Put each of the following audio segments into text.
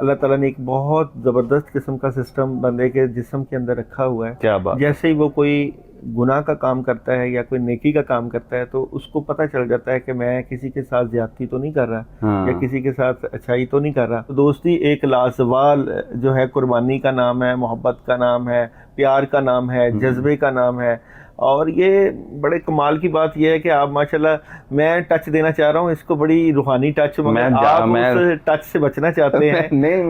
अल्लाह ताला ने एक बहुत ज़बरदस्त किस्म का सिस्टम बंदे के जिस्म के अंदर रखा हुआ है। क्या बात। जैसे ही वो कोई गुनाह का काम करता है या कोई नेकी का काम करता है तो उसको पता चल जाता है कि मैं किसी के साथ ज्यादती तो नहीं कर रहा या किसी के साथ अच्छाई तो नहीं कर रहा। तो दोस्ती एक लाजवाल जो है, कुर्बानी का नाम है, मोहब्बत का नाम है, प्यार का नाम है, जज्बे का नाम है। और ये बड़े कमाल की बात यह है कि आप माशाल्लाह, मैं टच देना चाह रहा हूँ इसको, बड़ी रूहानी टच, मगर आप उस टच से बचना चाहते हैं। नहीं,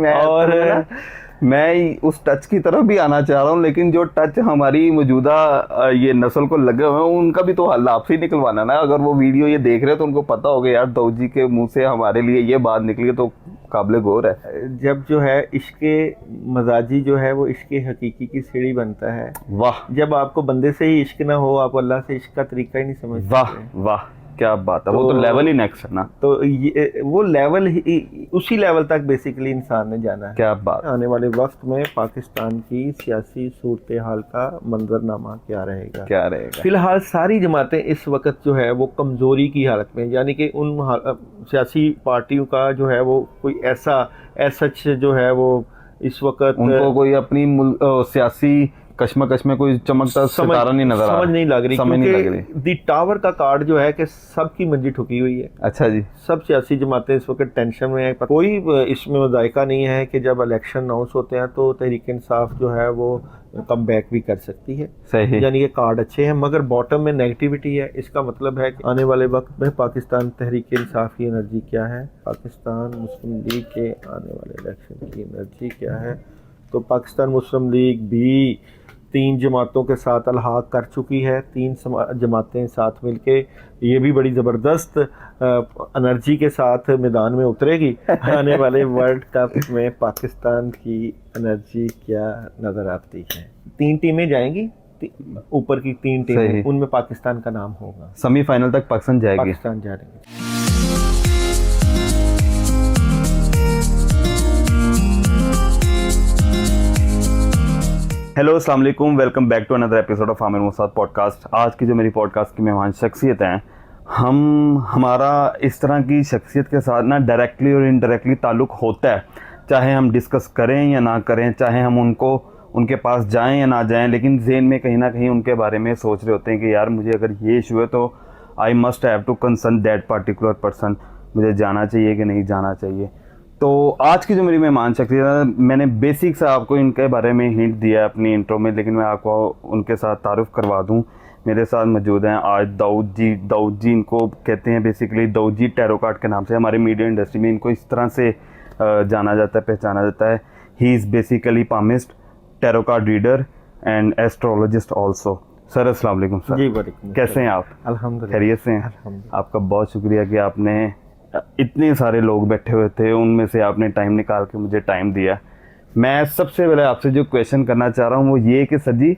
मैं उस टच की तरफ भी आना चाह रहा हूँ, लेकिन जो टच हमारी मौजूदा ये नस्ल को लगे हुए हैं उनका भी तो हल आपसे ही निकलवाना ना। अगर वो वीडियो ये देख रहे हैं तो उनको पता होगा यार दाऊद जी के मुंह से हमारे लिए ये बात निकली तो काबिल गौर है। जब जो है इश्के मजाजी जो है वो इश्के हकीकी की सीढ़ी बनता है। वाह। जब आपको बंदे से ही इश्क ना हो, आप अल्लाह से इश्क का तरीका ही नहीं समझ सकते। वाह वाह, क्या बात है। वो तो लेवल ही नेक्स्ट है ना। तो ये वो लेवल ही, उसी लेवल तक बेसिकली इंसान ने जाना है। क्या बात। आने वाले वक्त में पाकिस्तान की सियासी सूरत हाल का मंजरनामा क्या रहेगा? फिलहाल सारी जमातें इस वक्त जो है वो कमज़ोरी की हालत में, यानी कि उन सियासी पार्टियों का जो है वो कोई ऐसा जो है वो इस वक्त उनको कोई अपनी सियासी कश्मकश में कोई चमकता सितारा नहीं नजर आ रहा, समझ नहीं लग रही, क्योंकि दी टावर का कार्ड जो है कि सबकी मंजी ठुकी हुई है। अच्छा जी। सब सियासी जमातें इस वक्त टेंशन में है। कोई इसमें मुज़ायका नहीं है कि जब इलेक्शन अनाउंस होते हैं तो तहरीक इंसाफ जो है वो कम बैक भी कर सकती है। सही। यानी कि कार्ड अच्छे हैं मगर बॉटम में नेगेटिविटी है। इसका मतलब है कि आने वाले वक्त में पाकिस्तान तहरीक इंसाफ की एनर्जी क्या है, पाकिस्तान मुस्लिम लीग के आने वाले इलेक्शन की एनर्जी क्या है। तो पाकिस्तान मुस्लिम लीग भी 3 जमातों के साथ अलहाक कर चुकी है। 3 जमातें साथ मिलके ये भी बड़ी ज़बरदस्त एनर्जी के साथ मैदान में उतरेगी। आने वाले वर्ल्ड कप में पाकिस्तान की एनर्जी क्या नज़र आती है? 3 टीमें जाएंगी, ऊपर की 3 टीमें, उनमें पाकिस्तान का नाम होगा। सेमीफाइनल तक पाकिस्तान जा रही है। हेलो, अस्सलाम वालेकुम, welcome back to another episode of Aamir Musad podcast. आज की जो मेरी पॉडकास्ट की मेहमान शख्सियत हैं, हमारा इस तरह की शख्सियत के साथ ना डायरेक्टली और इनडायरेक्टली ताल्लुक़ होता है। चाहे हम डिस्कस करें या ना करें, चाहे हम उनके पास जाएं या ना जाएं, लेकिन ज़हन में कहीं ना कहीं उनके बारे में सोच रहे होते हैं कि यार मुझे अगर ये इशू है तो I must have to concern that particular person, मुझे जाना चाहिए कि नहीं जाना चाहिए। तो आज की जो मेरी मेहमान शख्सियत है, मैंने बेसिक से आपको इनके बारे में हिंट दिया है अपनी इंट्रो में, लेकिन मैं आपको उनके साथ तारुफ करवा दूं। मेरे साथ मौजूद हैं आज दाऊद जी इनको कहते हैं बेसिकली दाऊद जी टैरो कार्ड के नाम से। हमारे मीडिया इंडस्ट्री में इनको इस तरह से जाना जाता है, पहचाना जाता है। He is basically palmist, tarot card reader and astrologist also. Sir अस्सलाम वालेकुम। सर जी वालेकुम। कैसे हैं आप? अल्हम्दुलिल्लाह खैरियत से हैं? आपका बहुत शुक्रिया कि आपने, इतने सारे लोग बैठे हुए थे उनमें से आपने टाइम निकाल के मुझे टाइम दिया। मैं सबसे पहले आपसे जो क्वेश्चन करना चाह रहा हूँ वो ये कि सर जी,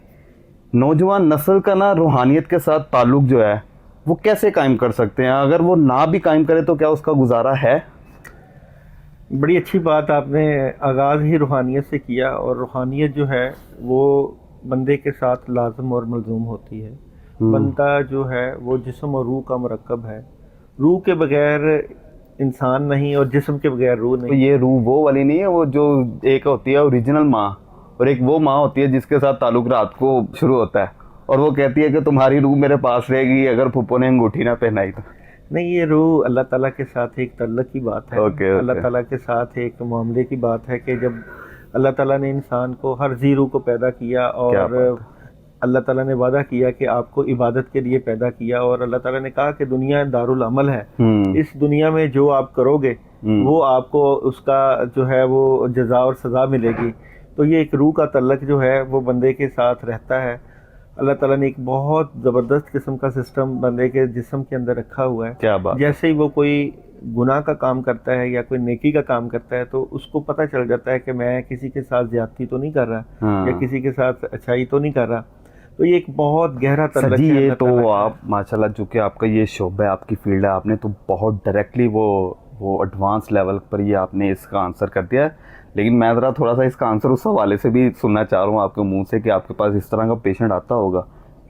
नौजवान नस्ल का ना रूहानियत के साथ ताल्लुक़ जो है वो कैसे कायम कर सकते हैं? अगर वो ना भी कायम करे तो क्या उसका गुजारा है? बड़ी अच्छी बात, आपने आगाज़ ही रूहानियत से किया। और रूहानियत जो है वो बंदे के साथ लाजम और मलजूम होती है। बंदा जो है वो जिस्म और रूह का मरकब है। रूह के बगैर इंसान नहीं और जिस्म के बगैर रूह नहीं। तो ये रूह वो वाली नहीं है, वो जो एक होती है ओरिजिनल माँ, और एक वो माँ होती है जिसके साथ ताल्लुक़ रात को शुरू होता है और वो कहती है कि तुम्हारी रूह मेरे पास रहेगी अगर फुप्पो ने अंगूठी ना पहनाई तो। नहीं, ये रूह अल्लाह ताला के साथ एक तल्लुक़ की बात है। अल्लाह ताला के साथ एक मामले की बात है कि जब अल्लाह ताला ने इंसान को, हर जी रूह को पैदा किया और अल्लाह ताला ने वादा किया कि आपको इबादत के लिए पैदा किया, और अल्लाह ताला ने कहा कि दुनिया दारुल अमल है। इस दुनिया में जो आप करोगे वो आपको उसका जो है वो जज़ा और सज़ा मिलेगी। तो ये एक रूह का तल्लुक़ जो है वो बंदे के साथ रहता है। अल्लाह ताला ने एक बहुत ज़बरदस्त किस्म का सिस्टम बंदे के जिस्म के अंदर रखा हुआ है। क्या बात। जैसे ही वो कोई गुनाह का काम करता है या कोई नेकी का काम करता है तो उसको पता चल जाता है कि मैं किसी के साथ ज्यादती तो नहीं कर रहा या किसी के साथ अच्छाई तो नहीं कर रहा। तो ये एक बहुत गहरा तल्लुक़ है। ये तो आप माशाल्लाह, जो कि आपका ये शोबा है, आपकी फील्ड है, आपने तो बहुत डायरेक्टली वो एडवांस लेवल पर ये आपने इसका आंसर कर दिया है। लेकिन मैं ज़रा थोड़ा सा इसका आंसर उस हवाले से भी सुनना चाह रहा हूँ आपके मुंह से कि आपके पास इस तरह का पेशेंट आता होगा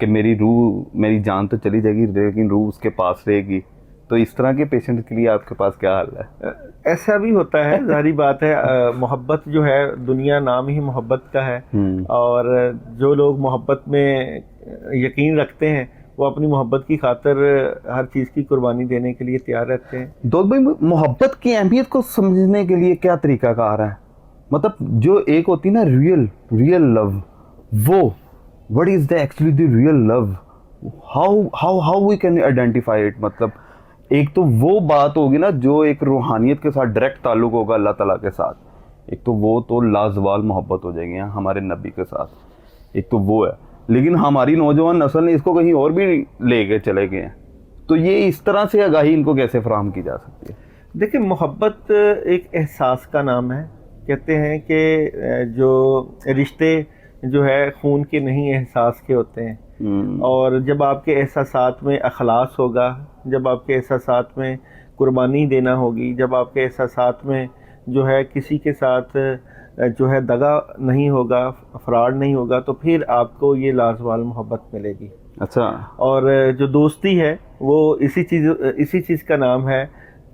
कि मेरी जान तो चली जाएगी लेकिन रूह उसके पास रहेगी, तो इस तरह के पेशेंट के लिए आपके पास क्या हाल है? ऐसा भी होता है, जारी बात है। मोहब्बत जो है, दुनिया नाम ही मोहब्बत का है, और जो लोग मोहब्बत में यकीन रखते हैं वो अपनी मोहब्बत की खातिर हर चीज़ की कुर्बानी देने के लिए तैयार रहते हैं। दोस्त भाई, मोहब्बत की अहमियत को समझने के लिए क्या तरीका कार है? मतलब जो एक होती ना रियल लव, वो what is the actually the real love, how we can identify it? मतलब एक तो वो बात होगी ना जो एक रूहानियत के साथ डायरेक्ट ताल्लुक होगा अल्लाह ताला के साथ, एक तो वो तो लाजवाल मोहब्बत हो जाएगी हमारे नबी के साथ, एक तो वो है। लेकिन हमारी नौजवान नस्ल ने इसको कहीं और भी ले गए चले गए हैं, तो ये इस तरह से आगाही इनको कैसे फराहम की जा सकती है? देखिए, मोहब्बत एक एहसास का नाम है। कहते हैं कि जो रिश्ते जो है खून के नहीं, एहसास के होते हैं। और जब आपके एहसासात में अखलास होगा, जब आपके एहसासात में कुर्बानी देना होगी, जब आपके एहसासात में जो है किसी के साथ जो है दगा नहीं होगा, फ्रॉड नहीं होगा, तो फिर आपको ये लाजवाल मोहब्बत मिलेगी। अच्छा। और जो दोस्ती है वो इसी चीज़ का नाम है।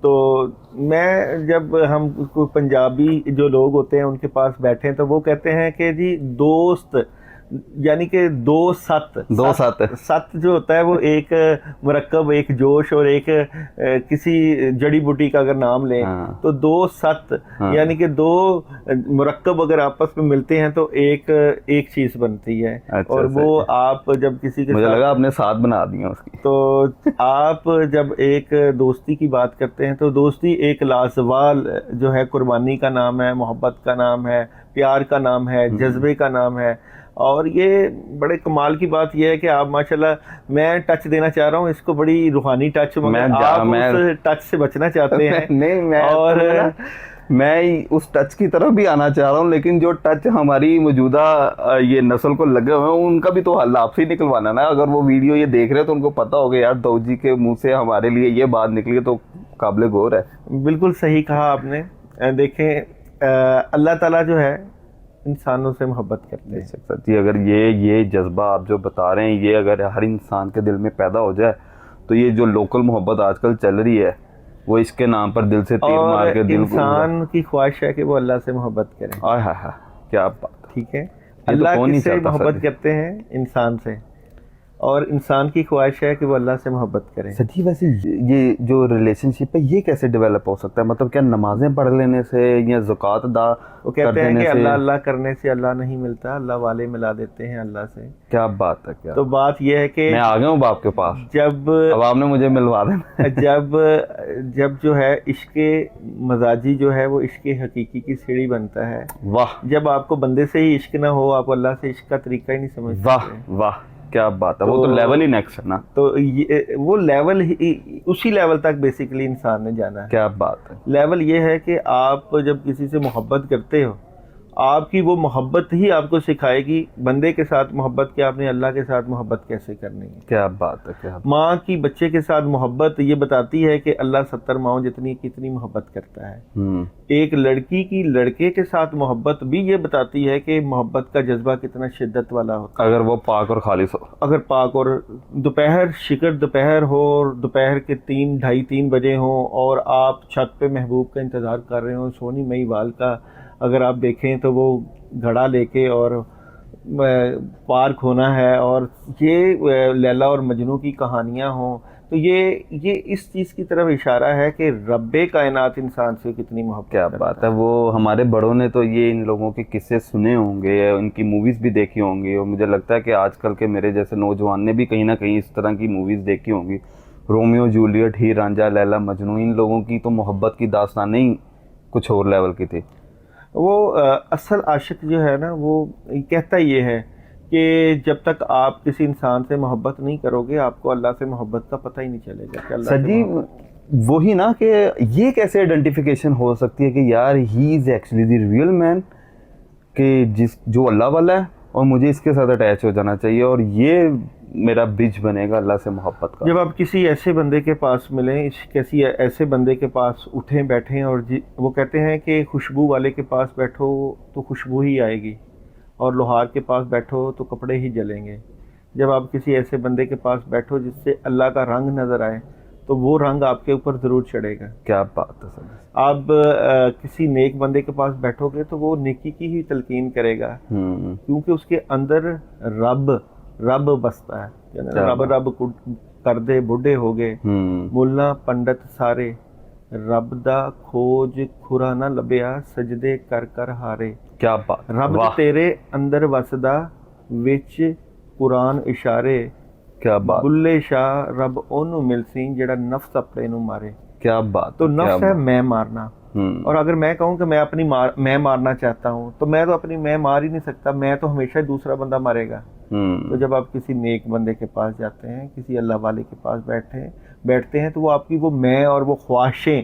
तो मैं जब हम पंजाबी जो लोग होते हैं उनके पास बैठे हैं तो वो कहते हैं कि जी दोस्त, यानी कि दो सत जो होता है वो एक मुरक्कब, एक जोश और एक किसी जड़ी बूटी का अगर नाम लें, हाँ। तो दो सत, हाँ। यानी कि दो मुरक्कब अगर आपस में मिलते हैं तो एक चीज़ बनती है। अच्छा, और वो आप जब किसी के मुझे साथ, लगा आपने साथ बना दिया उसकी। तो आप जब एक दोस्ती की बात करते हैं तो दोस्ती एक लाजवाल जो है कुर्बानी का नाम है, मोहब्बत का नाम है, प्यार का नाम है, जज्बे का नाम है। और ये बड़े कमाल की बात यह है कि आप माशाल्लाह, मैं टच देना चाह रहा हूँ इसको, बड़ी रूहानी टच, मगर आप उस टच से बचना चाहते हैं। नहीं, मैं उस टच की तरफ भी आना चाह रहा हूँ, लेकिन जो टच हमारी मौजूदा ये नस्ल को लगे हुए हैं उनका भी तो हल आपसे ही निकलवाना ना। अगर वो वीडियो ये देख रहे हैं तो उनको पता होगा यार दाऊद जी के मुंह से हमारे लिए ये बात निकली तो काबिल गौर है। बिल्कुल सही कहा आपने। देखें, अल्लाह ताला जो है इंसानों से मोहब्बत करते हैं। सच्ची, अगर ये जज्बा आप जो बता रहे हैं ये अगर हर इंसान के दिल में पैदा हो जाए तो ये जो लोकल मोहब्बत आजकल चल रही है वो इसके नाम पर दिल से तीर मार के दिल इंसान की ख्वाहिश है कि वो अल्लाह से मोहब्बत करे। हाय हाय हाय, क्या बात। ठीक है, अल्लाह किससे मोहब्बत करते हैं? इंसान से। और इंसान की ख्वाहिश है कि वो अल्लाह से मोहब्बत करे। सच्ची, वैसे ये जो रिलेशनशिप है ये कैसे डेवलप हो सकता है? मतलब क्या नमाजें पढ़ लेने से या ज़कात अदा वो कहते हैं कि अल्लाह अल्लाह करने से अल्लाह नहीं मिलता, अल्लाह वाले मिला देते हैं अल्लाह से। क्या बात है, क्या। तो बात यह है कि मैं आ गया हूँ बाप के पास, जब अब आपने मुझे मिलवा देना। जब जो है इश्के मजाजी जो है वो इश्के हकीकी की सीढ़ी बनता है। वाह। जब आपको बंदे से ही इश्क ना हो, आप अल्लाह से इश्क का तरीका ही नहीं समझ सकते। वाह वाह, क्या बात है। वो तो लेवल ही नेक्स्ट है ना। तो ये वो लेवल ही, उसी लेवल तक बेसिकली इंसान ने जाना है। क्या बात है। लेवल ये है कि आप जब किसी से मोहब्बत करते हो, आपकी वो मोहब्बत ही आपको सिखाएगी बंदे के साथ मोहब्बत कि आपने अल्लाह के साथ मोहब्बत कैसे करनी है। क्या बात है, क्या। माँ की बच्चे के साथ मोहब्बत ये बताती है कि अल्लाह 70 माँओं जितनी कितनी मोहब्बत करता है। एक लड़की की लड़के के साथ मोहब्बत भी ये बताती है कि मोहब्बत का जज्बा कितना शिद्दत वाला होता है। अगर वो पाक और खालिस हो, अगर पाक और दोपहर हो और दोपहर के 2:30-3 बजे हो और आप छत पे महबूब का इंतज़ार कर रहे हो, सोनी मई वाल का अगर आप देखें तो वो घड़ा लेके और पार्क होना है, और ये लैला और मजनू की कहानियाँ हों, तो ये इस चीज़ की तरफ इशारा है कि रब्बे कायनात इंसान से कितनी मोहब्बत। क्या बात है। वो हमारे बड़ों ने तो ये इन लोगों के किस्से सुने होंगे, इनकी मूवीज़ भी देखी होंगी, और मुझे लगता है कि आजकल के मेरे जैसे नौजवान ने भी कहीं ना कहीं इस तरह की मूवीज़ देखी होंगी। रोमियो जूलियट, हीर रांझा, लैला मजनू, इन लोगों की तो मोहब्बत की दास्तान ही कुछ और लेवल की थी। वो असल आशिक जो है ना, वो कहता ये है कि जब तक आप किसी इंसान से मोहब्बत नहीं करोगे आपको अल्लाह से मोहब्बत का पता ही नहीं चलेगा कि अल्लाह सर जी वही ना कि ये कैसे आइडेंटिफिकेशन हो सकती है कि यार he is actually the real man, कि जो अल्लाह वाला है और मुझे इसके साथ अटैच हो जाना चाहिए और ये मेरा ब्रिज बनेगा अल्लाह से मोहब्बत का। जब आप किसी ऐसे बंदे के पास मिलें, किसी ऐसे बंदे के पास उठें बैठें और वो कहते हैं कि खुशबू वाले के पास बैठो तो खुशबू ही आएगी और लोहार के पास बैठो तो कपड़े ही जलेंगे। जब आप किसी ऐसे बंदे के पास बैठो जिससे अल्लाह का रंग नज़र आए तो वो रंग आपके ऊपर ज़रूर चढ़ेगा। क्या बात है सर। आप किसी नेक बंदे के पास बैठोगे तो वो नेकी की ही तलकीन करेगा, क्योंकि उसके अंदर रब बसता है। रब रब कर दे बुढ़े हो गए, मुल्ला पंडित सारे, रब दा खोज खुरा ना लभ्या, सजदे कर कर हारे। क्या बात, रब तेरे अंदर वसदा, विच कुरान इशारे। क्या बात, बुल्ले शाह रब ओनू मिलसी जेड़ा नफ्स अपने नू मारे। क्या बात। तो नफ्स है मैं मारना, और अगर मैं कहूँ कि मैं अपनी मैं मारना चाहता हूँ, तो मैं तो अपनी मैं मार ही नहीं सकता, मैं तो हमेशा ही दूसरा बंदा मारेगा। तो जब आप किसी नेक बंदे के पास जाते हैं, किसी अल्लाह वाले के पास बैठते हैं, तो वो आपकी वो मैं और वो ख्वाहिशें,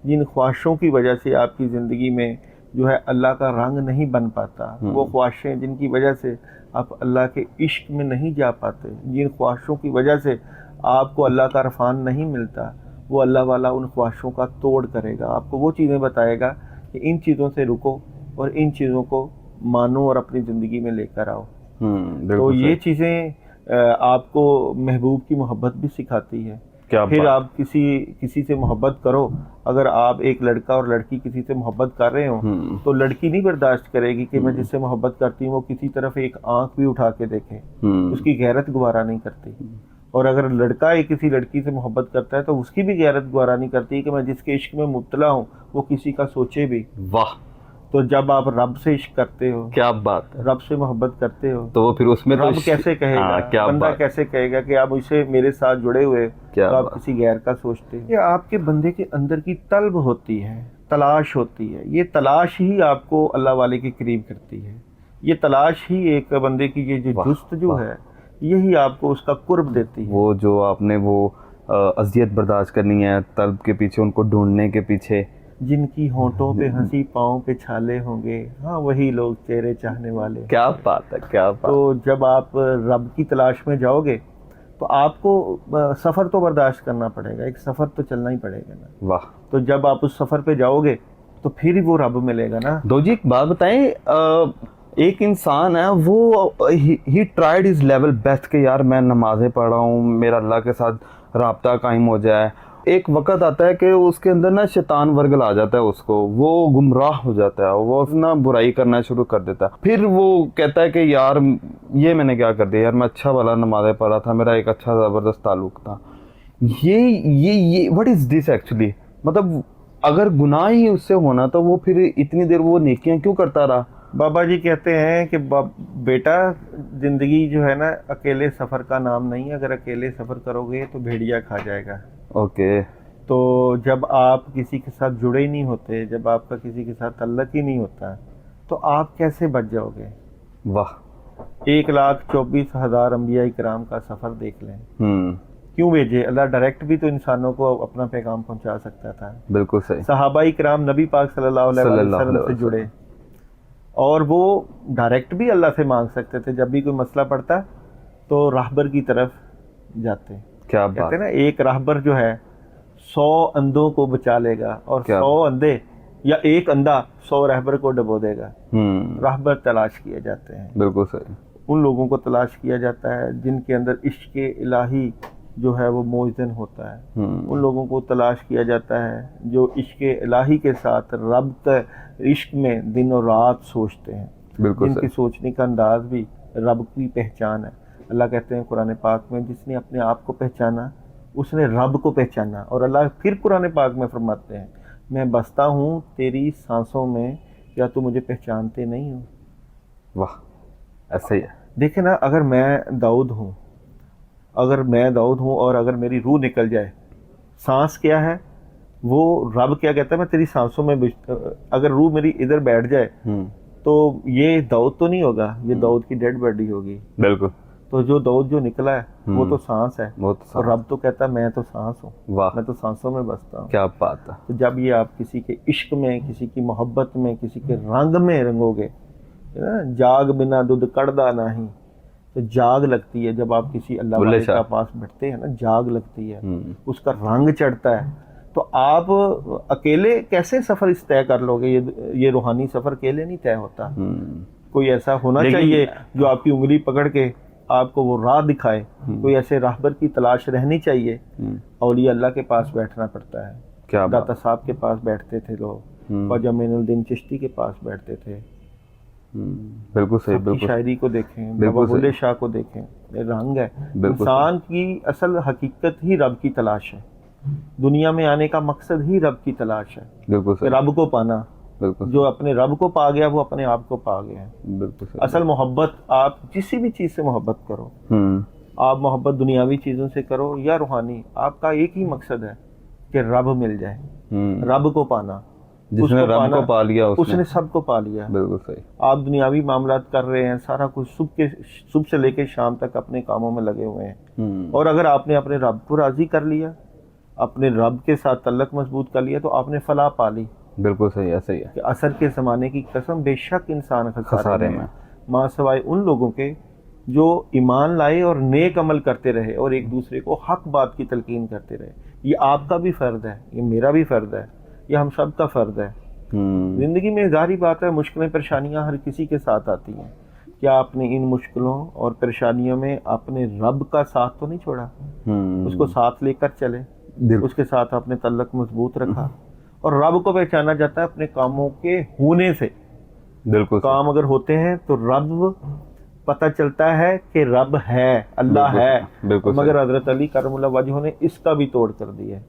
जिन ख्वाहिशों की वजह से आपकी ज़िंदगी में जो है अल्लाह का रंग नहीं बन पाता, वो ख्वाहिशें जिनकी वजह से आप अल्लाह के इश्क में नहीं जा पाते, जिन ख्वाहिशों की वजह से आपको अल्लाह का इरफान नहीं मिलता, वो अल्लाह वाला उन ख्वाहिशों का तोड़ करेगा। आपको वो चीज़ें बताएगा कि इन चीज़ों से रुको और इन चीज़ों को मानो और अपनी ज़िंदगी में लेकर आओ। तो ये चीज़ें आपको महबूब की मोहब्बत भी सिखाती है। फिर आप किसी से मोहब्बत करो, अगर आप एक लड़का और लड़की किसी से मोहब्बत कर रहे हो, तो लड़की नहीं बर्दाश्त करेगी कि मैं जिससे मोहब्बत करती हूँ वो किसी तरफ एक आंख भी उठा के देखे, उसकी गैरत गवारा नहीं करती। और अगर लड़का किसी लड़की से मोहब्बत करता है तो उसकी भी गैरत गवारा नहीं करती कि मैं जिसके इश्क में मुब्तला हूँ वो किसी का सोचे भी। वाह। तो जब आप रब से इश्क करते हो, क्या बात है, रब से मोहब्बत करते हो, तो वो फिर उसमें रब कैसे कहेगा, बंदा कैसे कहेगा कि आप उससे मेरे साथ जुड़े हुए, तो आप किसी गैर का सोचते हैं। ये आपके बंदे के अंदर की तलब होती है, तलाश होती है। ये तलाश ही आपको अल्लाह वाले के करीब करती है। ये तलाश ही एक बंदे की ये जो जुस्तजू है, यही आपको उसका कुर्ब देती है। वो जो आपने वो अज़ियत बर्दाश्त करनी है, तलब के पीछे, उनको ढूंढने के पीछे, जिनकी होंठों पे हंसी, पाँव पे छाले होंगे, हाँ वही लोग तेरे चाहने वाले। क्या बात है, क्या बात। तो जब आप रब की तलाश में जाओगे तो आपको सफ़र तो बर्दाश्त करना पड़ेगा, एक सफ़र तो चलना ही पड़ेगा ना। वाह। तो जब आप उस सफ़र पे जाओगे तो फिर ही वो रब मिलेगा ना। दो जी एक बात बताएं, एक इंसान है वो he tried his level best के यार मैं नमाज़ें पढ़ रहा हूँ, मेरा अल्लाह के साथ राब्ता कायम हो जाए। एक वक्त आता है कि उसके अंदर ना शैतान वर्गल आ जाता है, उसको वो गुमराह हो जाता है, वो ना बुराई करना शुरू कर देता है। फिर वो कहता है कि यार ये मैंने क्या कर दिया, यार मैं अच्छा वाला नमाज़ें पढ़ रहा था, मेरा एक अच्छा ज़बरदस्त ताल्लुक था। ये व्हाट इज़ दिस एक्चुअली, मतलब अगर गुनाह ही उससे होना तो वो फिर इतनी देर वो नेकियां क्यों करता रहा। बाबा जी कहते हैं कि बेटा ज़िंदगी जो है ना अकेले सफ़र का नाम नहीं है, अगर अकेले सफ़र करोगे तो भेड़िया खा जाएगा। ओके। तो जब आप किसी के साथ जुड़े ही नहीं होते, जब आपका किसी के साथ तल्लक ही नहीं होता, तो आप कैसे बच जाओगे। वाह। 1,24,000 अंबिया इकराम का सफ़र देख लें, क्यों भेजे अल्लाह। डायरेक्ट भी तो इंसानों को अपना पैगाम पहुंचा सकता था। बिल्कुल सही। सहाबा इकराम नबी पाक सल्लल्लाहु अलैहि वसल्लम से जुड़े, और वो डायरेक्ट भी अल्लाह से मांग सकते थे। जब भी कोई मसला पड़ता तो राहबर की तरफ जाते। क्या बात। कहते हैं ना, एक राहबर जो है 100 अंधों को बचा लेगा, और 100 अंधे या एक अंधा 100 राहबर को डबो देगा। राहबर तलाश किए जाते हैं। बिल्कुल सही। उन लोगों को तलाश किया जाता है जिनके अंदर इश्क इलाही जो है वो मौजन होता है। उन लोगों को तलाश किया जाता है जो इश्क इलाही के साथ रब इश्क में दिन और रात सोचते हैं। बिल्कुल। जिनकी सोचने का अंदाज भी रब की पहचान है। अल्लाह कहते हैं कुरान पाक में, जिसने अपने आप को पहचाना उसने रब को पहचाना। और अल्लाह फिर कुरान पाक में फरमाते हैं, मैं बसता हूँ तेरी सांसों में, क्या तू मुझे पहचानते नहीं हो। वाह, ऐसा ही है। देखे ना, अगर मैं दाऊद हूँ और अगर मेरी रूह निकल जाए, सांस क्या है, वो रब क्या कहता है, मैं तेरी सांसों में अगर रूह मेरी इधर बैठ जाए तो ये दाऊद तो नहीं होगा, ये दाऊद की डेड बॉडी होगी। बिल्कुल। तो जो दाऊद जो निकला है वो तो सांस है, और रब तो कहता है मैं तो सांस हूँ, मैं तो सांसों में बसता हूँ। क्या बात है। तो जब ये आप किसी के इश्क में, किसी की मोहब्बत में, किसी के रंग में रंगोगे ना, जाग बिना दूध कड़दा नहीं, तो जाग लगती है जब आप किसी अल्लाह वाले के पास बैठते हैं ना, जाग लगती है, उसका रंग चढ़ता है। तो आप अकेले कैसे सफ़र इस तय कर लोगे। ये रूहानी सफ़र अकेले नहीं तय होता। कोई ऐसा होना चाहिए जो आपकी उंगली पकड़ के आपको वो राह दिखाए, कोई ऐसे राहबर की तलाश रहनी चाहिए। औलिया अल्लाह के पास बैठना पड़ता है। क्या दाता साहब के पास बैठते थे लोग, ख्वाजा मोइनुद्दीन चिश्ती के पास बैठते थे। बिल्कुल सही, बिल्कुल। शायरी को देखें, बाबा बुल्ले शाह को देखें, ये रंग है। इंसान की असल हकीकत ही रब की तलाश है। दुनिया में आने का मकसद ही रब की तलाश है। बिल्कुल सही। रब को पाना। बिल्कुल। जो अपने रब को पा गया वो अपने आप को पा गया। बिल्कुल सही। असल मोहब्बत, आप किसी भी चीज से मोहब्बत करो, आप मोहब्बत दुनियावी चीजों से करो या रूहानी, आपका एक ही मकसद है कि रब मिल जाए, रब को पाना। जिसने रब को पा लिया उसने सबको पा लिया। बिल्कुल सही। आप दुनियावी मामलात कर रहे हैं, सारा कुछ सुबह से लेकर शाम तक अपने कामों में लगे हुए हैं, और अगर आपने अपने रब को राजी कर लिया, अपने रब के साथ तल्लक मजबूत कर लिया, तो आपने फलाह पा ली। बिल्कुल सही, ऐसा ही है कि असर के ज़माने की कसम, बेशक इंसान खसारे में, माँ सवाए उन लोगों के जो ईमान लाए और नेक अमल करते रहे और एक दूसरे को हक बात की तलकीन करते रहे। ये आपका भी फ़र्ज है, ये मेरा भी फ़र्ज है, ये हम सब का फ़र्ज है। ज़िंदगी में ज़ाहिर बात है, मुश्किलें परेशानियां हर किसी के साथ आती हैं। क्या आपने इन मुश्किलों और परेशानियों में अपने रब का साथ तो नहीं छोड़ा? उसको साथ लेकर चले, उसके साथ अपने तल्लक मजबूत रखा। और रब को पहचाना जाता है अपने कामों के होने से। बिल्कुल। काम अगर होते हैं तो रब पता चलता है कि रब है, अल्लाह है। मगर हजरत अली करमुल्लाह वजह ने इसका भी तोड़ कर दिया।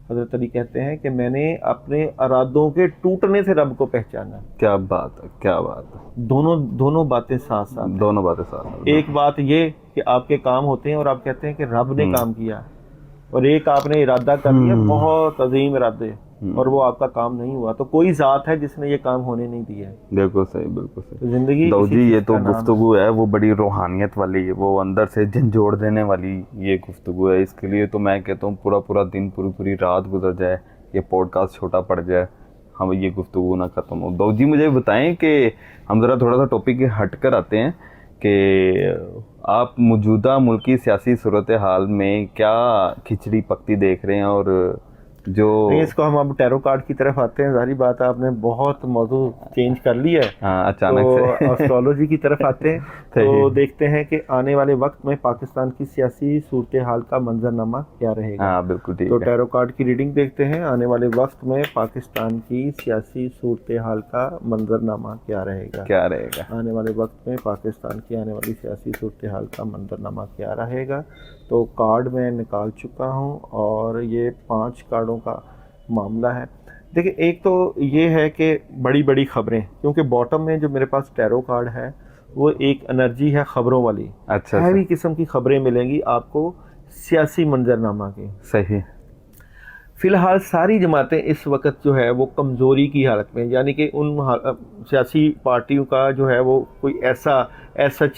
हजरत अली कहते हैं कि मैंने अपने इरादों के टूटने से रब को पहचाना। क्या बात है, क्या बात है। दोनों बातें साथ साथ, दोनों बातें साथ। एक बात ये कि आपके काम होते हैं और आप कहते हैं कि रब ने काम किया, और एक आपने इरादा कर लिया, बहुत अजीम इरादे, और वो आपका काम नहीं हुआ। तो कोई जात है जिसने ये काम होने नहीं दिया है। बिल्कुल सही, बिल्कुल सही। तो जिंदगी जी, ये तो गुफ्तगू है वो बड़ी रूहानियत वाली, वो अंदर से झंझोड़ देने वाली ये गुफ्तगू है। इसके लिए तो मैं कहता हूँ पूरा दिन, पूरी रात गुजर जाए, ये पॉडकास्ट छोटा पड़ जाए, हम ये गुफ्तगू ना खत्म हो। दाऊद जी, मुझे बताएं कि हम ज़रा थोड़ा सा टॉपिक हट कर आते हैं कि आप मौजूदा मुल्की सियासी सूरत हाल में क्या खिचड़ी पकती देख रहे हैं, और जो इसको हम अब टैरो कार्ड की तरफ आते हैं। सारी बात आपने बहुत मौजू चेंज कर लिया है। हाँ, अचानक से एस्ट्रोलॉजी की तरफ आते हैं। तो देखते हैं कि आने वाले वक्त में पाकिस्तान की सियासी सूरत हाल का मंजरनामा क्या रहेगा। हाँ, बिल्कुल ठीक तो है। टैरो कार्ड की रीडिंग देखते हैं, आने वाले वक्त में पाकिस्तान की सियासी सूरत हाल का मंजरनामा क्या रहेगा। आने वाले वक्त में पाकिस्तान की आने वाली सियासी सूरत हाल का मंजरनामा क्या रहेगा। तो कार्ड मैं निकाल चुका हूँ, और ये 5 कार्डों का मामला है। देखिए, एक तो ये है कि बड़ी खबरें, क्योंकि बॉटम में जो मेरे पास टैरो कार्ड है वो एक एनर्जी है खबरों वाली। अच्छा, हैवी किस्म की खबरें मिलेंगी आपको सियासी मंजरनामा की। सही। फिलहाल सारी जमातें इस वक्त जो है वो कमज़ोरी की हालत में, यानी कि उन सियासी पार्टियों का जो है वो कोई ऐसा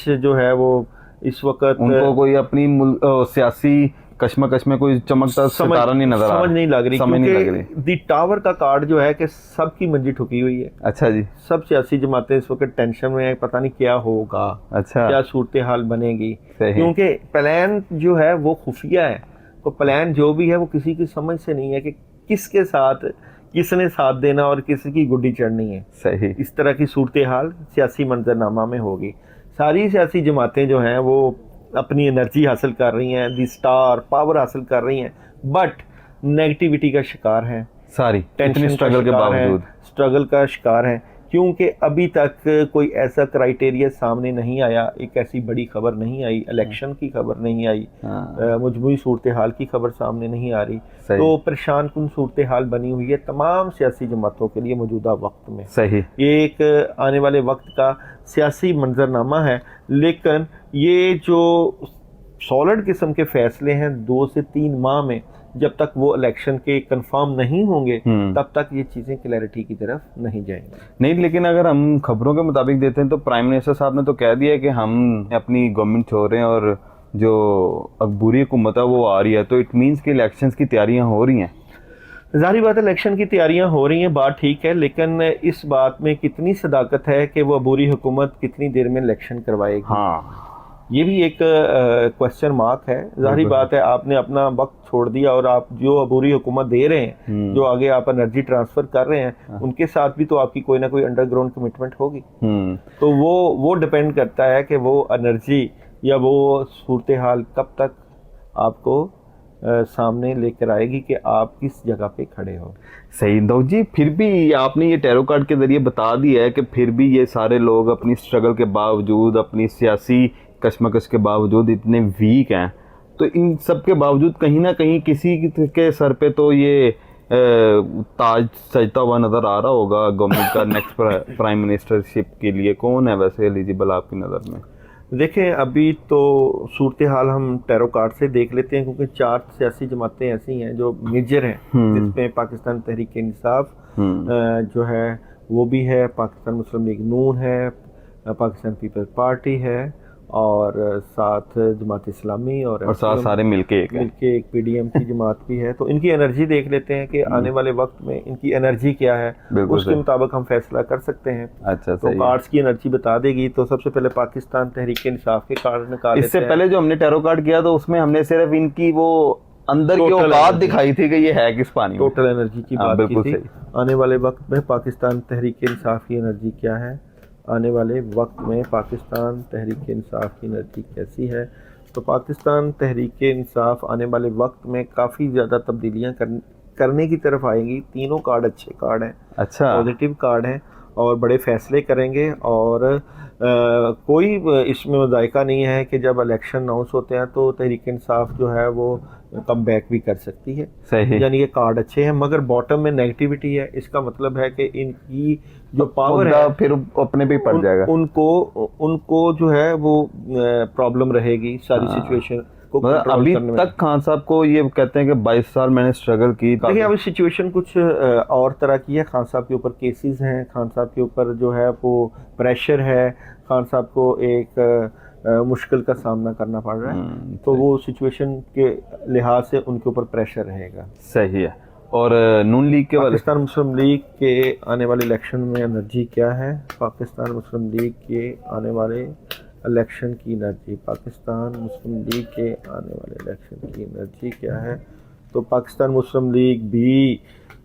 जो है वो इस वक्त उनको कोई अपनी सियासी कश्मकश में कोई चमकता सितारा नहीं नजर आ रहा, समझ नहीं लग रही, क्योंकि दी टावर का कार्ड जो है कि सबकी मंजी ठुकी हुई है। अच्छा जी। सब सियासी जमातें इस वक्त टेंशन में है, पता नहीं क्या होगा। अच्छा, क्या सूरत हाल बनेगी, क्योंकि प्लान जो है वो खुफिया है। तो प्लान जो भी है वो किसी की समझ से नहीं है कि किसके साथ किसने साथ देना और किसकी गुड्डी चढ़नी है। सही। इस तरह की सूरत हाल सियासी मंजरनामा में होगी। सारी सियासी जमातें जो हैं वो अपनी एनर्जी हासिल कर रही हैं, दी स्टार पावर हासिल कर रही हैं, बट नेगेटिविटी का शिकार हैं, सारी टेंशन स्ट्रगल के बावजूद स्ट्रगल का शिकार हैं, क्योंकि अभी तक कोई ऐसा क्राइटेरिया सामने नहीं आया, एक ऐसी बड़ी खबर नहीं आई, इलेक्शन की खबर नहीं आई, मजमूई सूरत हाल की खबर सामने नहीं आ रही। तो परेशान कुन सूरत हाल बनी हुई है तमाम सियासी जमातों के लिए मौजूदा वक्त में। सही। ये एक आने वाले वक्त का सियासी मंजरनामा है, लेकिन ये जो सॉलिड किस्म के फैसले हैं 2 से 3 माह में, जब तक वो इलेक्शन के कंफर्म नहीं होंगे तब तक ये चीज़ें क्लैरिटी की तरफ नहीं जाएंगी। नहीं, लेकिन अगर हम खबरों के मुताबिक देते हैं तो प्राइम मिनिस्टर साहब ने तो कह दिया है कि हम अपनी गवर्नमेंट छोड़ रहे हैं और जो अकबूरी हुकूमत है वो आ रही है, तो इट मीन्स कि इलेक्शंस की तैयारियां हो रही हैं। जाहिर बात है इलेक्शन की तैयारियां हो रही हैं, बात ठीक है, लेकिन इस बात में कितनी सदाकत है कि वो अबूरी हुकूमत कितनी देर में इलेक्शन करवाएगी। हाँ, ये भी एक क्वेश्चन मार्क है। जाहिर बात है आपने अपना वक्त छोड़ दिया और आप जो अबूरी हुकूमत दे रहे हैं, जो आगे आप एनर्जी ट्रांसफर कर रहे हैं, उनके साथ भी तो आपकी कोई ना कोई अंडरग्राउंड कमिटमेंट होगी। तो वो डिपेंड करता है कि वो एनर्जी या वो सूरत हाल कब तक आपको सामने लेकर आएगी कि आप किस जगह पे खड़े हो। सही दो जी, फिर भी आपने ये टैरो कार्ड के जरिए बता दिया है कि फिर भी ये सारे लोग अपनी स्ट्रगल के बावजूद, अपनी सियासी कश्मकश के बावजूद इतने वीक हैं, तो इन सब के बावजूद कहीं ना कहीं किसी के सर पे तो ये ताज सजता हुआ नज़र आ रहा होगा गवर्नमेंट का नेक्स्ट प्राइम मिनिस्टरशिप के लिए। कौन है वैसे एलिजिबल आपकी नज़र में? देखें, अभी तो सूरत हाल हम टैरो कार्ड से देख लेते हैं, क्योंकि 4 सियासी जमातें ऐसी हैं जो मेजर हैं, जिसमें पाकिस्तान तहरीक इंसाफ जो है वो भी है, पाकिस्तान मुस्लिम लीग नून है, पाकिस्तान पीपल्स पार्टी है, और साथ जमात इस्लामी और साथ सारे मिलके एक पीडीएम की जमात भी है। तो इनकी एनर्जी देख लेते हैं कि आने वाले वक्त में इनकी एनर्जी क्या है, उसके मुताबिक हम फैसला कर सकते हैं। अच्छा, तो कार्ड्स की एनर्जी बता देगी। तो सबसे पहले पाकिस्तान तहरीक इंसाफ के कार्ड निकाले। इससे पहले जो हमने टैरो कार्ड किया तो उसमें हमने सिर्फ इनकी वो अंदर की औकात दिखाई थी कि ये है किस पानी, टोटल एनर्जी की बात की थी। आने वाले वक्त में पाकिस्तान तहरीक इंसाफ की एनर्जी क्या है, आने वाले वक्त में पाकिस्तान तहरीक इंसाफ की एनर्जी कैसी है। तो पाकिस्तान तहरीक इंसाफ आने वाले वक्त में काफ़ी ज़्यादा तब्दीलियां करने की तरफ आएंगी। तीनों कार्ड अच्छे कार्ड हैं, अच्छा पॉजिटिव कार्ड हैं, और बड़े फैसले करेंगे। और कोई इसमें जायका नहीं है कि जब इलेक्शन अनाउंस होते हैं तो तहरीक इंसाफ जो है वो कम बैक भी कर सकती है। सही, यानी ये कार्ड अच्छे हैं, मगर बॉटम में नेगेटिविटी है। इसका मतलब है कि इनकी जो पावर है फिर अपने पे पड़ जाएगा, उनको जो है वो प्रॉब्लम रहेगी सारी सिचुएशन को कंट्रोल अभी करने में। तक खान साहब को ये कहते हैं कि 22 साल मैंने स्ट्रगल की। देखिए, अभी सिचुएशन कुछ और तरह की है। खान साहब के ऊपर केसेस हैं, खान साहब के ऊपर जो है वो प्रेशर है, खान साहब को एक मुश्किल का सामना करना पड़ रहा है। तो वो सिचुएशन के लिहाज से उनके ऊपर प्रेशर रहेगा। सही है। और नून लीग के पाकिस्तान मुस्लिम लीग के आने वाले इलेक्शन में एनर्जी क्या है, पाकिस्तान मुस्लिम लीग के आने वाले इलेक्शन की एनर्जी, पाकिस्तान मुस्लिम लीग के आने वाले इलेक्शन की एनर्जी क्या है। तो पाकिस्तान मुस्लिम लीग भी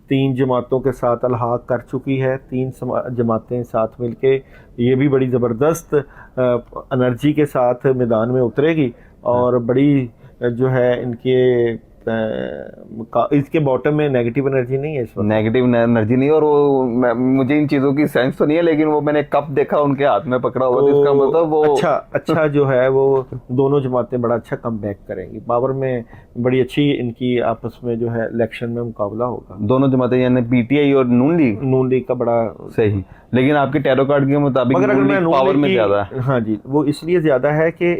3 जमातों के साथ अलहाक कर चुकी है। 3 जमातें साथ मिलके ये भी बड़ी ज़बरदस्त एनर्जी के साथ मैदान में उतरेगी, और बड़ी जो है इनके इसके बॉटम में नेगेटिव एनर्जी नहीं है, इस वक्त नेगेटिव एनर्जी नहीं। और वो मुझे इन चीज़ों की सेंस तो नहीं है, लेकिन वो मैंने कप देखा उनके हाथ में पकड़ा हुआ, तो इसका मतलब वो अच्छा जो है वो दोनों जमातें बड़ा अच्छा कम बैक करेंगी। पावर में बड़ी अच्छी इनकी आपस में जो है इलेक्शन में मुकाबला होगा। दोनों जमातें यानी पीटीआई और नून लीग का बड़ा सही। लेकिन आपके टैरो कार्ड के मुताबिक मगर अगर मैं पावर में ज़्यादा है। हाँ जी, वो इसलिए ज़्यादा है कि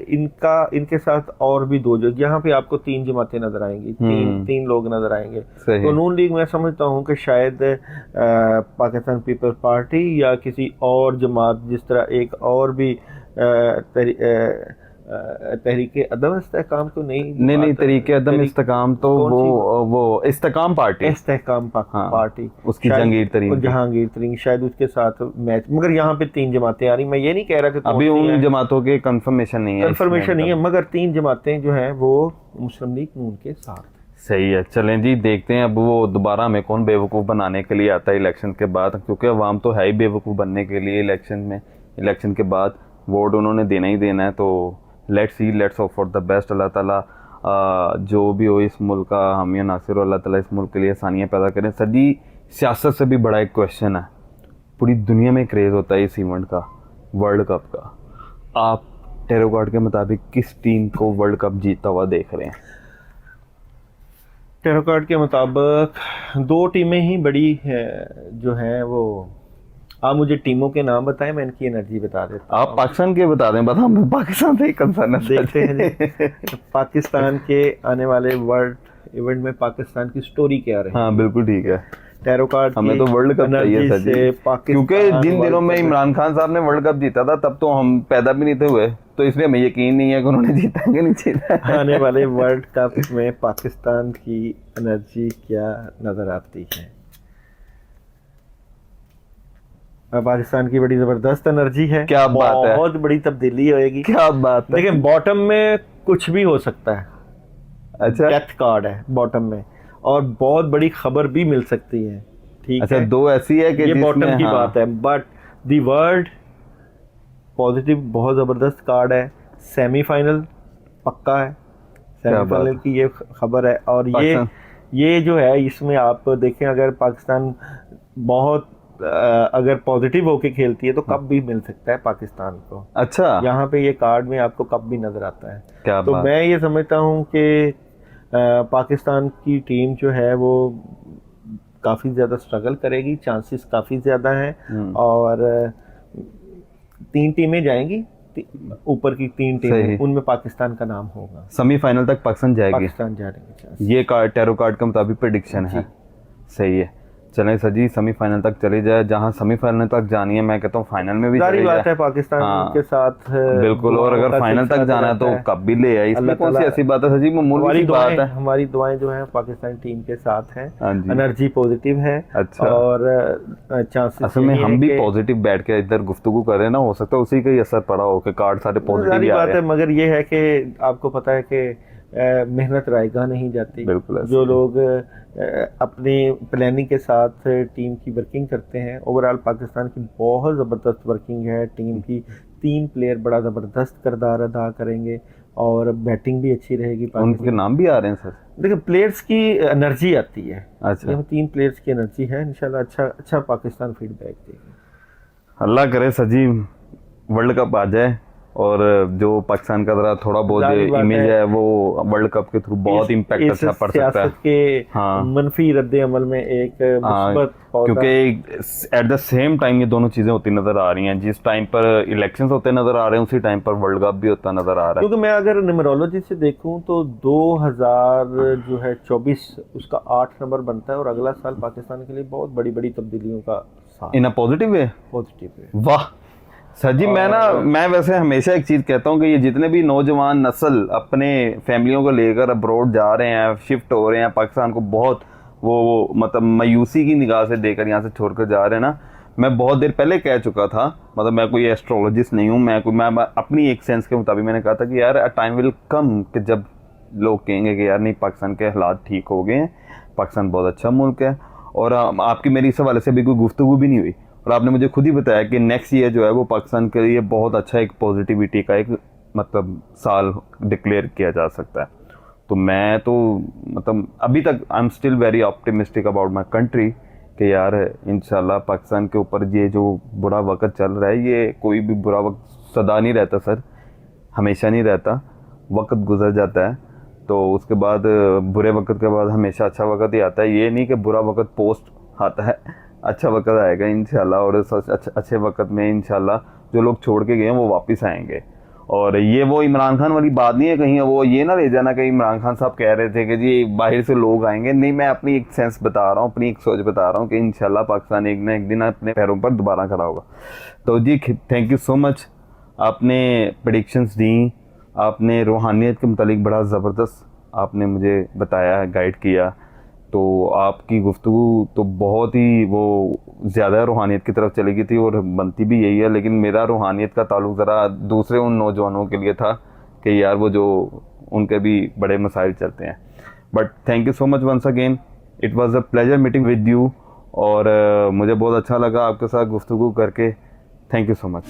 इनके साथ और भी 2 यहाँ पे आपको 3 जमातें नजर आएंगी, तीन लोग नजर आएंगे। तो नून लीग मैं समझता हूँ कि शायद पाकिस्तान पीपल्स पार्टी या किसी और जमात, जिस तरह एक और भी तहरीके अदम इस्तेहकाम तो नहीं तहरीके अदम इस्तेहकाम तो वो इस्तेहकाम पार्टी उसकी जहांगीर तरीन शायद उसके साथ मैच। मगर यहाँ पे 3 जमातें आ रही। मैं ये नहीं कह रहा कि अभी उन जमातों के कंफर्मेशन नहीं है, मगर 3 जमातें जो हैं वो मुस्लिम लीग नून के साथ। सही है। चलें जी, देखते हैं अब वो दोबारा हमें कौन बेवकूफ़ बनाने के लिए आता है इलेक्शन के बाद, क्योंकि अवाम तो है ही बेवकूफ़ बनने के लिए। इलेक्शन के बाद वोट उन्होंने देना ही देना है। तो let's hope for the best. Allah ताला जो भी हो इस मुल्क का हामी नासिर, अल्लाह ताला इस मुल्क के लिए आसानियाँ पैदा करें। सदी सियासत से भी बड़ा एक क्वेश्चन है, पूरी दुनिया में क्रेज़ होता है इस इवेंट का, वर्ल्ड कप का। आप टैरो कार्ड के मुताबिक किस टीम को वर्ल्ड कप जीतता हुआ देख रहे हैं? टैरो कार्ड के मुताबिक 2 टीमें ही बड़ी है जो हैं वो। आप मुझे टीमों के नाम बताएं, मैं इनकी एनर्जी बता देता हूं। आप पाकिस्तान के बता दें, मैं पाकिस्तान से ही कंसर्न देखते हैं पाकिस्तान के आने वाले वर्ल्ड इवेंट में पाकिस्तान की स्टोरी क्या रही। हाँ बिल्कुल ठीक है। टैरो कार्ड हमें तो वर्ल्ड कप चाहिए सर जी, क्योंकि जिन दिनों में इमरान खान साहब ने वर्ल्ड कप जीता था तब तो हम पैदा भी नहीं थे हुए, तो इसलिए हमें यकीन नहीं है कि उन्होंने जीता है कि नहीं जीता। आने वाले वर्ल्ड कप में पाकिस्तान की एनर्जी क्या नजर आती है? पाकिस्तान की बड़ी जबरदस्त एनर्जी है। क्या बात है, बहुत बड़ी तब्दीली होएगी। क्या बात है। देखिए, बॉटम में कुछ भी हो सकता है। अच्छा, डेथ कार्ड है बॉटम में, और बहुत बड़ी खबर भी मिल सकती है। ठीक अच्छा, है, 2 ऐसी है कि ये बॉटम की हाँ। बात है, बट दी वर्ल्ड पॉजिटिव बहुत जबरदस्त कार्ड है। सेमीफाइनल पक्का है, क्या बात सेमीफाइनल की ये खबर है। और ये जो है इसमें आप देखें, अगर पाकिस्तान बहुत अगर पॉजिटिव होके खेलती है तो कप भी मिल सकता है पाकिस्तान को। अच्छा, यहाँ पे ये कार्ड में आपको कप भी नजर आता है। क्या तो बात। मैं ये समझता हूँ कि पाकिस्तान की टीम जो है वो काफ़ी ज़्यादा स्ट्रगल करेगी, चांसेस काफ़ी ज़्यादा हैं। और 3 टीमें जाएंगी, ऊपर की 3 सही। टीमें, उनमें पाकिस्तान का नाम होगा। सेमीफाइनल तक पाकिस्तान जाएगी, पाकिस्तान जाने के चांस। ये टैरो कार्ड के मुताबिक प्रेडिक्शन है। सही है, चलें सर जी, सेमीफाइनल तक चले जाए। जहां सेमीफाइनल तक जानी है, मैं कहता हूँ फाइनल में भी सारी चले बात जाए। है पाकिस्तान हाँ, के साथ बिल्कुल। और अगर फाइनल तक जाना है तो कप भी ले आए, इसमें कौन सी ऐसी बात है सर जी, मामूली सी बात है। हमारी दुआएं जो है पाकिस्तान टीम के साथ हैं। हाँ जी, एनर्जी पॉजिटिव है। अच्छा। और चांसेस असल में हम भी पॉजिटिव बैठ के इधर गुफ्तगू कर रहे हैं ना, हो सकता है उसी का ही असर पड़ा हो कि कार्ड सारे पॉजिटिव ही आ रहे हैं। मगर ये है कि आपको पता है कि मेहनत रायगा नहीं जाती। बिल्कुल। जो लोग अपनी प्लानिंग के साथ टीम की वर्किंग करते हैं, ओवरऑल पाकिस्तान की बहुत ज़बरदस्त वर्किंग है टीम की। 3 प्लेयर बड़ा ज़बरदस्त किरदार अदा करेंगे और बैटिंग भी अच्छी रहेगी। उनके नाम भी आ रहे हैं सर? देखिए, प्लेयर्स की एनर्जी आती है। अच्छा, 3 प्लेयर्स की एनर्जी है, इंशाल्लाह अच्छा पाकिस्तान फीडबैक देगा। अल्लाह करे सर जी वर्ल्ड कप आ जाए और जो पाकिस्तान का जरा थोड़ा बहुत जो इमेज है वो वर्ल्ड कप के थ्रू बहुत इम्पैक्ट अच्छा पड़ सकता है। के हाँ, मनफी रद्द अमल में एक मुस्बत, क्योंकि एट द सेम टाइम ये दोनों चीजें होती नजर आ रही हैं। जिस टाइम पर इलेक्शंस होते नजर आ रहे हैं, उसी टाइम पर वर्ल्ड कप भी होता नजर आ रहा है। क्योंकि मैं अगर न्यूमरोलॉजी से देखूं तो 2024 उसका 8 नंबर बनता है और अगला साल पाकिस्तान के लिए बहुत बड़ी बड़ी तब्दीलियों का साल। इन अ पॉजिटिव वे। वाह सर जी, मैं वैसे हमेशा एक चीज़ कहता हूँ कि ये जितने भी नौजवान नस्ल अपने फैमिलियों को लेकर अब्रॉड जा रहे हैं, शिफ्ट हो रहे हैं, पाकिस्तान को बहुत वो मतलब मायूसी की निगाह से देकर यहाँ से छोड़कर जा रहे हैं ना, मैं बहुत देर पहले कह चुका था, मतलब मैं कोई एस्ट्रोलॉजिस्ट नहीं हूँ, मैं अपनी एक सेंस के मुताबिक मैंने कहा था कि यार टाइम विल कम कि जब लोग कहेंगे कि यार नहीं, पाकिस्तान के हालात ठीक हो गए हैं, पाकिस्तान बहुत अच्छा मुल्क है। और आपकी मेरी इस हवाले से भी कोई गुफ्तगू भी नहीं हुई, और आपने मुझे खुद ही बताया कि नेक्स्ट ईयर जो है वो पाकिस्तान के लिए बहुत अच्छा एक पॉजिटिविटी का एक मतलब साल डिक्लेयर किया जा सकता है। तो मैं तो मतलब अभी तक I am still very optimistic about my country कि यार इंशाल्लाह पाकिस्तान के ऊपर ये जो बुरा वक्त चल रहा है, ये कोई भी बुरा वक्त सदा नहीं रहता सर, हमेशा नहीं रहता, वक्त गुजर जाता है। तो उसके बाद बुरे वक्त के बाद हमेशा अच्छा वक्त ही आता है। ये नहीं कि बुरा वक्त पोस्ट आता है, अच्छा वक्त आएगा इंशाल्लाह। और अच्छे वक्त में इंशाल्लाह जो लोग छोड़ के गए हैं वो वापस आएंगे। और ये वो इमरान खान वाली बात नहीं है कहीं वो ये ना ले जाना कि इमरान खान साहब कह रहे थे कि जी बाहर से लोग आएंगे। नहीं, मैं अपनी एक सेंस बता रहा हूँ, अपनी एक सोच बता रहा हूँ कि इंशाल्लाह पाकिस्तान एक ना एक दिन अपने पैरों पर दोबारा खड़ा होगा। तो जी थैंक यू सो मच, आपने प्रेडिक्शंस दी, आपने रूहानियत के मुतालिक बड़ा ज़बरदस्त आपने मुझे बताया, गाइड किया। तो आपकी गुफ्तगू तो बहुत ही वो ज़्यादा रूहानियत की तरफ चली गई थी और बनती भी यही है। लेकिन मेरा रूहानियत का ताल्लुक ज़रा दूसरे उन नौजवानों के लिए था कि यार वो जो उनके भी बड़े मसाइल चलते हैं। But thank you so much once again, it was a pleasure meeting with you. और मुझे बहुत अच्छा लगा आपके साथ गुफ्तगू करके। Thank you so much.